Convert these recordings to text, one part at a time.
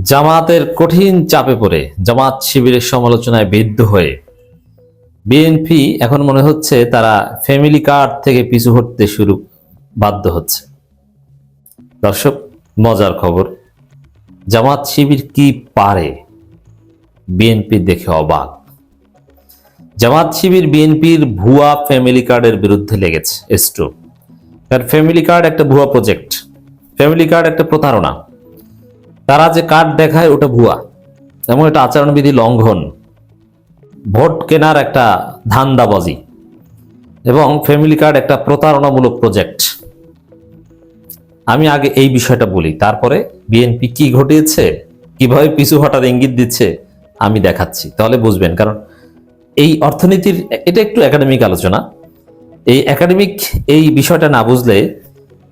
জামাতের কঠিন চাপে পড়ে জামাত শিবিরের সমালোচনায় বিদ্ধ হয়ে বিএনপি এখন মনে হচ্ছে তারা ফ্যামিলি কার্ড থেকে পিছু হটতে বাধ্য হচ্ছে। দর্শক, মজার খবর, জামাত শিবির কি পারে বিএনপি দেখে অবাক। জামাত শিবির বিএনপির ভুয়া ফ্যামিলি কার্ডের বিরুদ্ধে লেগেছে স্ট্রোক। কারণ ফ্যামিলি কার্ড একটা ভুয়া প্রজেক্ট, ফ্যামিলি কার্ড একটা প্রতারণা। তারা যে কার্ড দেখায় ওটা ভুয়া এবং এটা আচরণবিধি লঙ্ঘন, ভোট কেনার একটা ধান্দাবাজি এবং ফ্যামিলি কার্ড একটা প্রতারণামূলক প্রজেক্ট। আমি আগে এই বিষয়টা বলি, তারপরে বিএনপি কি ঘটিয়েছে, কিভাবে পিছু হটার ইঙ্গিত দিচ্ছে আমি দেখাচ্ছি, তাহলে বুঝবেন। কারণ এই অর্থনীতির এটা একটু একাডেমিক আলোচনা, এই বিষয়টা না বুঝলে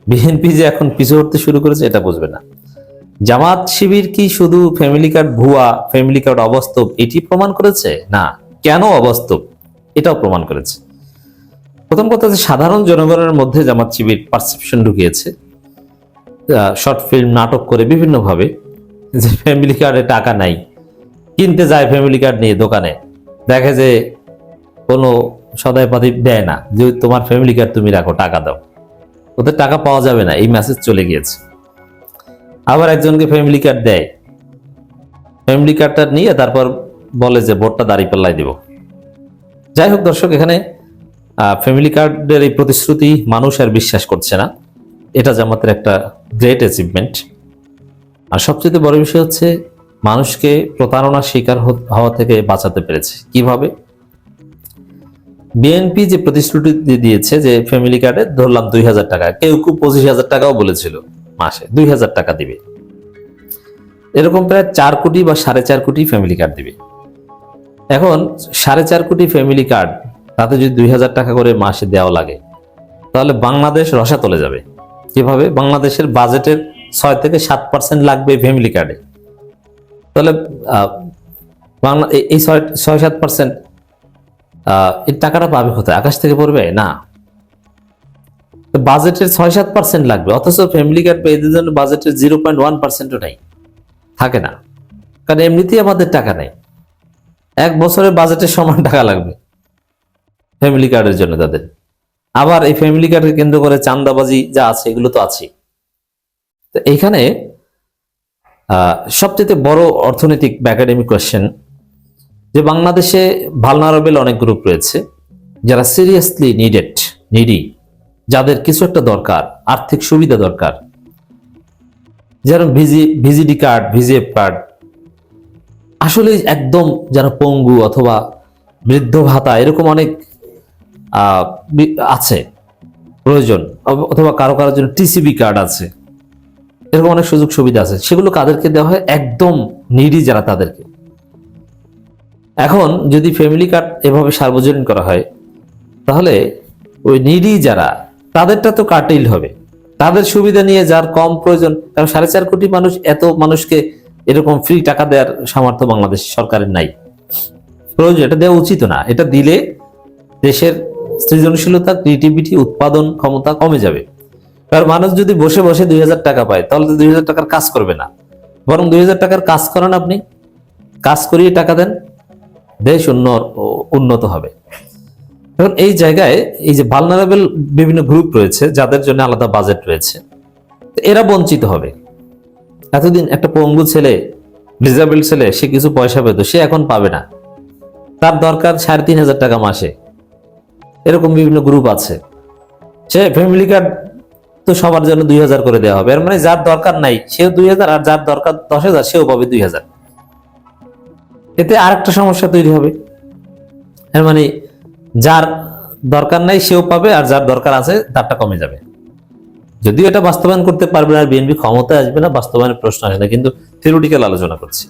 বিএনপি যে এখন পিছু হটতে শুরু করেছে এটা বুঝবে না। জামাত শিবির কি শুধু ফ্যামিলি কার্ড ভুয়া, ফ্যামিলি কার্ড অবাস্তব এটি প্রমাণ করেছে? না, কেন অবাস্তব এটাও প্রমাণ করেছে। প্রথম কথা যে সাধারণ জনগণের মধ্যে Jamaat Shibir perception ঢুকিয়েছে, short film নাটক করে বিভিন্নভাবে, যে ফ্যামিলি কার্ডে টাকা নাই, কিনতে যায় ফ্যামিলি কার্ড নিয়ে দোকানে, দেখে যে কোনো সদাইপাতি দেয় না, যে তোমার ফ্যামিলি কার্ড তুমি রাখো, টাকা দাও, ওদের টাকা পাওয়া যাবে না, এই মেসেজ চলে গিয়েছে। আবার একজনকে ফ্যামিলি কার্ড দেয়, ফ্যামিলি কার্ডটা নিয়ে তারপর বলে যে ভোটটা দাঁড়িপাল্লায় দিব। যাই হোক দর্শক, এখানে ফ্যামিলি কার্ডের এই প্রতিশ্রুতি মানুষ আর বিশ্বাস করছে না, এটা জামাতের একটা গ্রেট অ্যাচিভমেন্ট। আর সবচেয়ে বড় বিষয় হচ্ছে মানুষকে প্রতারণার শিকার হওয়া থেকে বাঁচাতে পেরেছে। কিভাবে? বিএনপি যে প্রতিশ্রুতি দিয়েছে যে ফ্যামিলি কার্ডে ধরলাম 2000 টাকা, কেউ 25,000 টাকাও বলেছিল মাসে 2000 টাকা দিবে, এরকম প্রায় 4 কোটি বা 4.5 কোটি ফ্যামিলি কার্ড দিবে। এখন 4.5 কোটি ফ্যামিলি কার্ড, তাতে যদি 2000 টাকা করে মাসে দেওয়া লাগে, তাহলে বাংলাদেশ রসাতলে যাবে। কিভাবে? বাংলাদেশের বাজেটের 6 থেকে 7% লাগবে ফ্যামিলি কার্ডে। তাহলে বাংলা এই 6-7% এই টাকাটা পাবে কোথায়? আকাশ থেকে পড়বে না, বাজেটের 6-7% লাগবে, অথচ ফ্যামিলি কার্ড পেয়ে জন্য বাজেটের 0.1%ও নাই, থাকে না। কারণ এমনিতেই আমাদের টাকা নেই, 1 বছরের বাজেটের সমান টাকা লাগবে ফ্যামিলি কার্ডের জন্য তাদের। আবার এই ফ্যামিলি কার্ডকে কেন্দ্র করে চাঁদাবাজি যা আছে এগুলো তো আছে। তো এইখানে সবচেয়ে বড় অর্থনৈতিক বা একাডেমিক কোয়েশ্চেন, যে বাংলাদেশে ভালনারেবল অনেক গ্রুপ রয়েছে যারা সিরিয়াসলি নিডি, যাদের কিছু একটা দরকার, আর্থিক সুবিধা দরকার, যেমন ভিজিডি কার্ড, ভিজিএফ কার্ড, আসলে একদম যারা পঙ্গু অথবা বৃদ্ধ ভাতা, এরকম অনেক আছে প্রয়োজন, অথবা কারো কারোর জন্য টিসিবি কার্ড আছে, এরকম অনেক সুযোগ সুবিধা আছে, সেগুলো কাদেরকে দেওয়া হয়? একদম নিডি যারা, তাদেরকে। এখন যদি ফ্যামিলি কার্ড এভাবে সার্বজনীন করা হয়, তাহলে ওই নিডি যারা, তাদেরটা তো কাটিল হবে, তাদের সুবিধা নিয়ে যার কম প্রয়োজন। কারণ 4.5 কোটি মানুষ, এত মানুষকে এরকম ফ্রি টাকা দেওয়ার সামর্থ্য বাংলাদেশ সরকারের নাই, প্রয়োজন, এটা দেওয়া উচিত না। এটা দিলে দেশের সৃজনশীলতা, ক্রিয়েটিভিটি, উৎপাদন ক্ষমতা কমে যাবে। কারণ মানুষ যদি বসে বসে 2000 টাকা পায়, তাহলে তো 2000 টাকার কাজ করবে না, বরং 2000 টাকার কাজ করান, আপনি কাজ করিয়ে টাকা দেন, দেশ উন্নত হবে। এখন এই জায়গায় এই যে ভালনারেবল বিভিন্ন গ্রুপ রয়েছে, যাদের জন্য আলাদা বাজেট রয়েছে, এরা বঞ্চিত হবে। এতদিন একটা পঙ্গু ছেলে, ডিসেবল ছেলে, সে কিছু পয়সা পেত, সে এখন পাবে না, তার দরকার 3500 টাকা মাসে। এরকম বিভিন্ন গ্রুপ আছে, সে ফ্যামিলি কার্ড তো সবার জন্য 2000 করে দেওয়া হবে। এর মানে যার দরকার নাই সেও 2000, আর যার দরকার 10,000 সেও পাবে 2000। এতে আরেকটা সমস্যা তৈরি হবে, এর মানে যার দরকার নাই সেও পাবে, আর যার দরকার আছে তারটা কমে যাবে। যদিও এটা বাস্তবায়ন করতে পারবে না, বিএনপি ক্ষমতায় আসবে না, বাস্তবায়নের প্রশ্ন আসে না, কিন্তু থিওরিটিক্যাল আলোচনা করছি।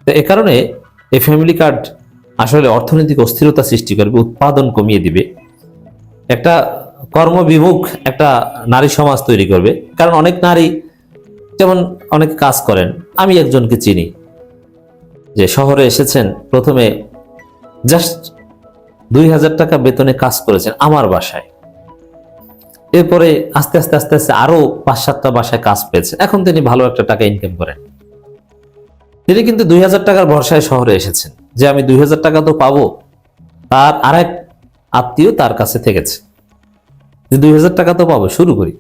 তো এ কারণে এই ফ্যামিলি কার্ড আসলে অর্থনৈতিক অস্থিরতা সৃষ্টি করবে, উৎপাদন কমিয়ে দিবে, একটা কর্মবিমুখ একটা নারী সমাজ তৈরি করবে। কারণ অনেক নারী, যেমন অনেক কাজ করেন, আমি একজনকে চিনি, যে শহরে এসেছেন, প্রথমে জাস্ট 2000 টাকা বেতনে কাজ করেছেন আমার বাসায়, এরপরে আস্তে আস্তে আরো 5-7টা বাসায় কাজ পেয়েছেন, এখন তিনি ভালো একটা টাকা ইনকাম করেন। তিনি কিন্তু 2000 টাকার ভরসায় শহরে এসেছেন, যে আমি 2000 টাকা তো পাবো। তার আরেক আত্মীয় তার কাছে থেকেছে যে 2000 টাকা তো পাবো, শুরু করি।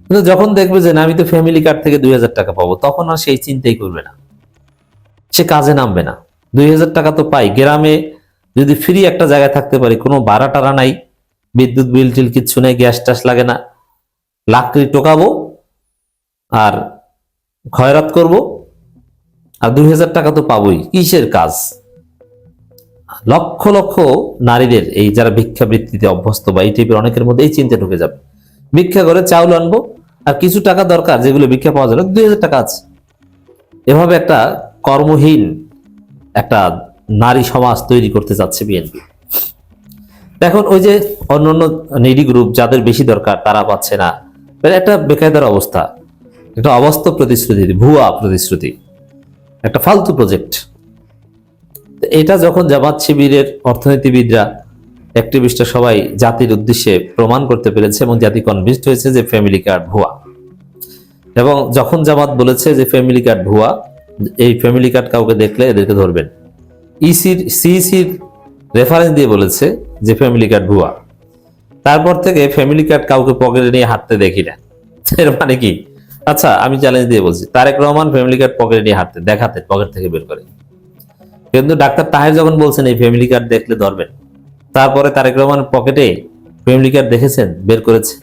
কিন্তু যখন দেখবে যে না, আমি তো ফ্যামিলি কার্ড থেকে 2000 টাকা পাবো, তখন আর সেই চিন্তাই করবে না, সে কাজে নামবে না। 2000 টাকা তো পাই, গ্রামে যদি ফ্রি একটা জায়গায় থাকতে পারি, কোনো ভাড়া টাড়া নাই, বিদ্যুৎ বিল টিল কিচ্ছু নেই, গ্যাস টাস লাগে না, লাকড়ি টোকাবো আর খয়রাত করব, আর 2000 টাকা তো পাবোই, কিসের কাজ? লক্ষ লক্ষ নারীদের, এই যারা ভিক্ষাবৃত্তিতে অভ্যস্ত বা এই টাইপের, অনেকের মধ্যে এই চিন্তা ঢুকে যাবে, ভিক্ষা করে চাউল আনবো আর কিছু টাকা দরকার, যেগুলো ভিক্ষা পাওয়া যায় না, 2000 টাকা আছে। এভাবে একটা কর্মহীন একটা নারী সমাজ তৈরি করতে যাচ্ছে বিএনপি। এখন ওই যে অন্যান্য নিডি গ্রুপ, যাদের বেশি দরকার তারা পাচ্ছে না, একটা বেকায়দার অবস্থা, একটা অবাস্তব প্রতিশ্রুতি, ভুয়া প্রতিশ্রুতি, একটা ফালতু প্রজেক্ট। এটা যখন জামাত শিবিরের অর্থনীতিবিদরা, অ্যাক্টিভিস্টরা সবাই জাতির উদ্দেশ্যে প্রমাণ করতে পেরেছে এবং জাতি কনভিন্সড হয়েছে যে ফ্যামিলি কার্ড ভুয়া, এবং যখন জামাত বলেছে যে ফ্যামিলি কার্ড ভুয়া, এই ফ্যামিলি কার্ড কাউকে দেখলে এদেরকে ধরবেন, সিইসির রেফারেন্স দিয়ে বলেছে যে ফ্যামিলি কার্ড ভুয়া, তারপর থেকে ফ্যামিলি কার্ড কাউকে পকেটে নিয়ে হাঁটতে দেখি না। এর মানে কি? আচ্ছা, আমি চ্যালেঞ্জ দিয়ে বলছি, তারেক রহমান ফ্যামিলি কার্ড পকেটে নিয়ে হাঁটতে দেখাতে, পকেট থেকে বের করে। কিন্তু ডাক্তার তাহের যখন বলছেন এই ফ্যামিলি কার্ড দেখলে ধরবেন, তারপরে তারেক রহমান পকেটে ফ্যামিলি কার্ড দেখেছেন, বের করেছে?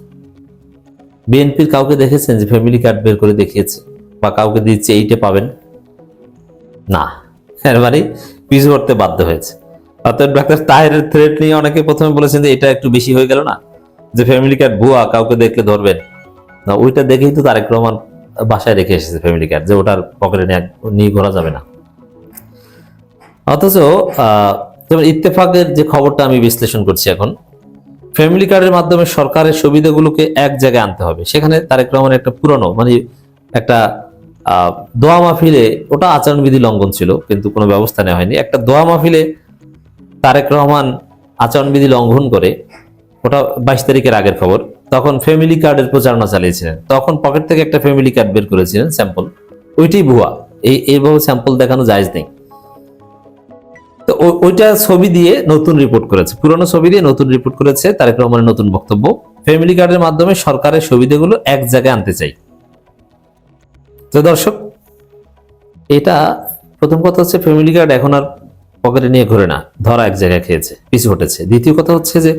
বিএনপির কাউকে দেখেছেন যে ফ্যামিলি কার্ড বের করে দেখিয়েছে বা কাউকে দিচ্ছে এইটা পাবেন? না। এর মানে পিছু হটতে বাধ্য হয়েছে। অর্থাৎ ডাক্তার তাহেরের থ্রেট নিয়ে অনেকে প্রথমে বলেছেন যে এটা একটু বেশি হয়ে গেল না, যে ফ্যামিলি কার্ড ভুয়া, কাউকে দেখলে ধরবেন না, ওইটা দেখেই তো তারেক রহমান বাসায় রেখে এসেছে ফ্যামিলি কার্ড, যে ওটার পকেটে নিয়ে ঘোরা যাবে না। অথচ যেমন ইত্তেফাকের যে খবরটা আমি বিশ্লেষণ করছি এখন, ফ্যামিলি কার্ডের মাধ্যমে সরকারের সুবিধাগুলোকে এক জায়গায় আনতে হবে, সেখানে তারেক রহমানের একটা পুরনো, মানে একটা দোয়া মাহফিলে, ওটা আচরণবিধি লঙ্ঘন ছিল কিন্তু কোনো ব্যবস্থা নেওয়া হয়নি, একটা দোয়া মাহফিলে তারেক রহমান আচরণবিধি লঙ্ঘন করে, ওটা 22 তারিখের আগের খবর, তখন ফ্যামিলি কার্ডের প্রচারণা চালিয়েছিলেন, তখন পকেট থেকে একটা ফ্যামিলি কার্ড বের করেছিলেন স্যাম্পল, ওইটাই ভুয়া। এইভাবে স্যাম্পল দেখানো জায়েজ নেই। তো ওইটা ছবি দিয়ে নতুন রিপোর্ট করেছে, পুরনো ছবি দিয়ে নতুন রিপোর্ট করেছে তারেক রহমানের নতুন বক্তব্য, ফ্যামিলি কার্ডের মাধ্যমে সরকারের সুবিধাগুলো এক জায়গায় আনতে চাই। তো দর্শক, এটা প্রথম কথা হচ্ছে, ফ্যামিলি কার্ড এখন আর পকেটে নিয়ে ঘুরে না, ধরা এক জায়গায় খেয়েছে, পিছু হটেছে। দ্বিতীয় কথা হচ্ছে যে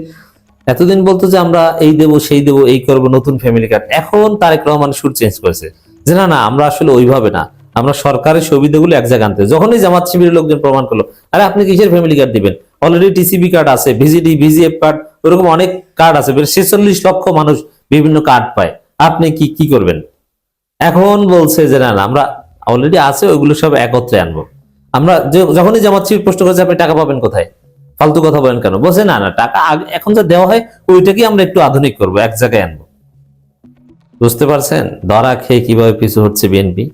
এতদিন বলতো যে আমরা এই দেবো সেই দেবো এই করবো, নতুন ফ্যামিলি কার্ড, এখন তারেক রহমান সুর চেঞ্জ করেছে যে না না, আমরা আসলে ওইভাবে না, আমরা সরকারের সুবিধাগুলো এক জায়গায় আনতে। যখনই জামাত শিবিরের লোকজন প্রমাণ করলো, আরে আপনি কিসের ফ্যামিলি কার্ড দিবেন, অলরেডি টিসিবি কার্ড আছে, ভিজিডি, ভিজিএফ কার্ড, ওরকম অনেক কার্ড আছে, 46 লক্ষ মানুষ বিভিন্ন কার্ড পায়, আপনি কি করবেন? এখন বলছে যে না না, আমরা অলরেডি আছে, ওইগুলো সব একত্রে আনবো। আমরা যখনই জামাত শিবির প্রশ্ন করেছে আপনি টাকা পাবেন কোথায়, ফালতু কথা বলেন কেন, বলছে না না, টাকা এখন যা দেওয়া হয় ওইটাকে আমরা একটু আধুনিক করবো, এক জায়গায় আনবো। বুঝতে পারছেন ধরা খেয়ে কিভাবে পিছু হচ্ছে বিএনপি?